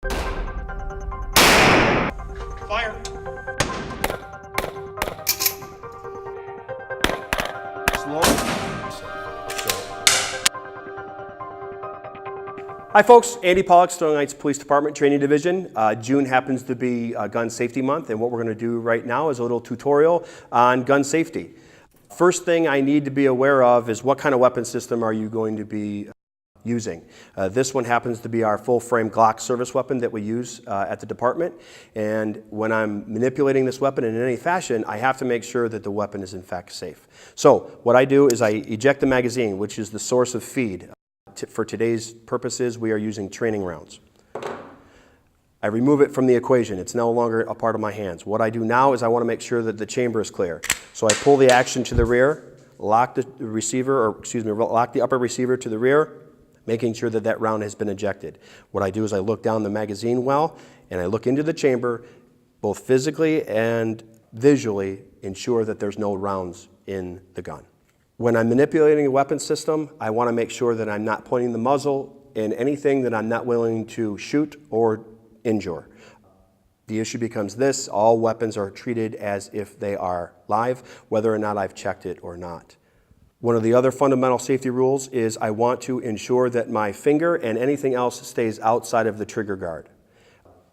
Fire. Slow. Hi folks, Andy Pollock, Sterling Heights Police Department Training Division. June happens to be Gun Safety Month, and what we're going to do right now is a little tutorial on gun safety. First thing I need to be aware of is what kind of weapon system are you going to be using. This one happens to be our full-frame Glock service weapon that we use at the department, and when I'm manipulating this weapon in any fashion, I have to make sure that the weapon is in fact safe. So what I do is I eject the magazine, which is the source of feed. For today's purposes, we are using training rounds. I remove it from the equation. It's no longer a part of my hands. What I do now is I want to make sure that the chamber is clear. So I pull the action to the rear, lock the upper receiver to the rear, making sure that that round has been ejected. What I do is I look down the magazine well, and I look into the chamber, both physically and visually, ensure that there's no rounds in the gun. When I'm manipulating a weapon system, I want to make sure that I'm not pointing the muzzle in anything that I'm not willing to shoot or injure. The issue becomes this: all weapons are treated as if they are live, whether or not I've checked it or not. One of the other fundamental safety rules is I want to ensure that my finger and anything else stays outside of the trigger guard.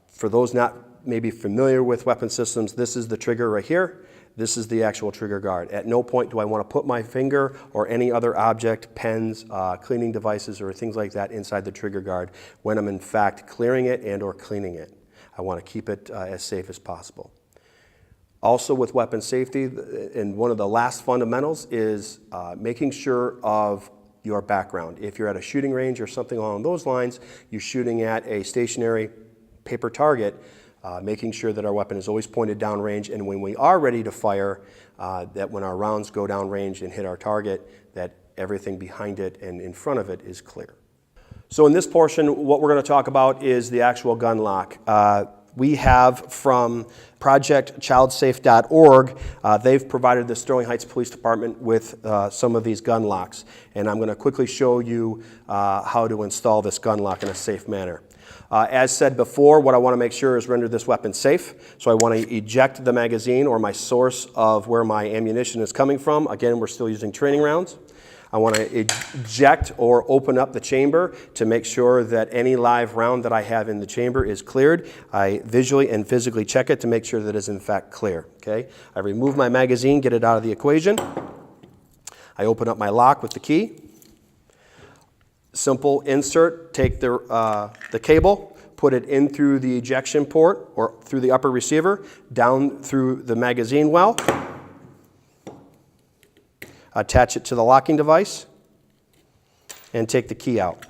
For those not maybe familiar with weapon systems, this is the trigger right here. This is the actual trigger guard. At no point do I want to put my finger or any other object, pens, cleaning devices, or things like that inside the trigger guard when I'm in fact clearing it and or cleaning it. I want to keep it as safe as possible. Also with weapon safety, and one of the last fundamentals is making sure of your background. If you're at a shooting range or something along those lines, you're shooting at a stationary paper target, making sure that our weapon is always pointed downrange, and when we are ready to fire, that when our rounds go downrange and hit our target, that everything behind it and in front of it is clear. So in this portion, what we're going to talk about is the actual gun lock. We have from projectchildsafe.org, they've provided the Sterling Heights Police Department with some of these gun locks, and I'm going to quickly show you how to install this gun lock in a safe manner. As said before, what I want to make sure is render this weapon safe. So I want to eject the magazine, or my source of where my ammunition is coming from. Again, we're still using training rounds. I want to eject or open up the chamber to make sure that any live round that I have in the chamber is cleared. I visually and physically check it to make sure that it is in fact clear. Okay? I remove my magazine, get it out of the equation. I open up my lock with the key. Simple insert, take the cable, put it in through the ejection port or through the upper receiver, down through the magazine well, attach it to the locking device, and take the key out.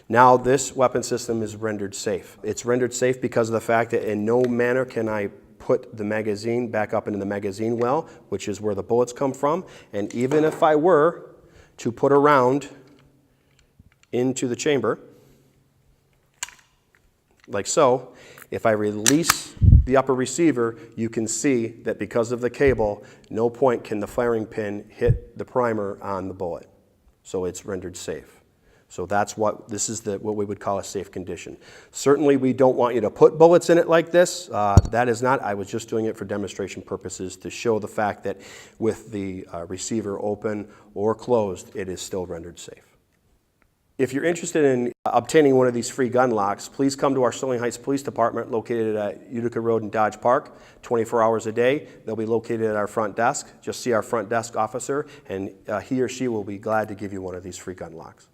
Now this weapon system is rendered safe. It's rendered safe because of the fact that in no manner can I put the magazine back up into the magazine well, which is where the bullets come from, and even if I were to put a round into the chamber, like so, if I release the upper receiver, you can see that because of the cable, no point can the firing pin hit the primer on the bullet. So it's rendered safe. So that's what what we would call a safe condition. Certainly we don't want you to put bullets in it like this. That is not, I was just doing it for demonstration purposes to show the fact that with the receiver open or closed, it is still rendered safe. If you're interested in obtaining one of these free gun locks, please come to our Sterling Heights Police Department located at Utica Road in Dodge Park, 24 hours a day. They'll be located at our front desk. Just see our front desk officer, and he or she will be glad to give you one of these free gun locks.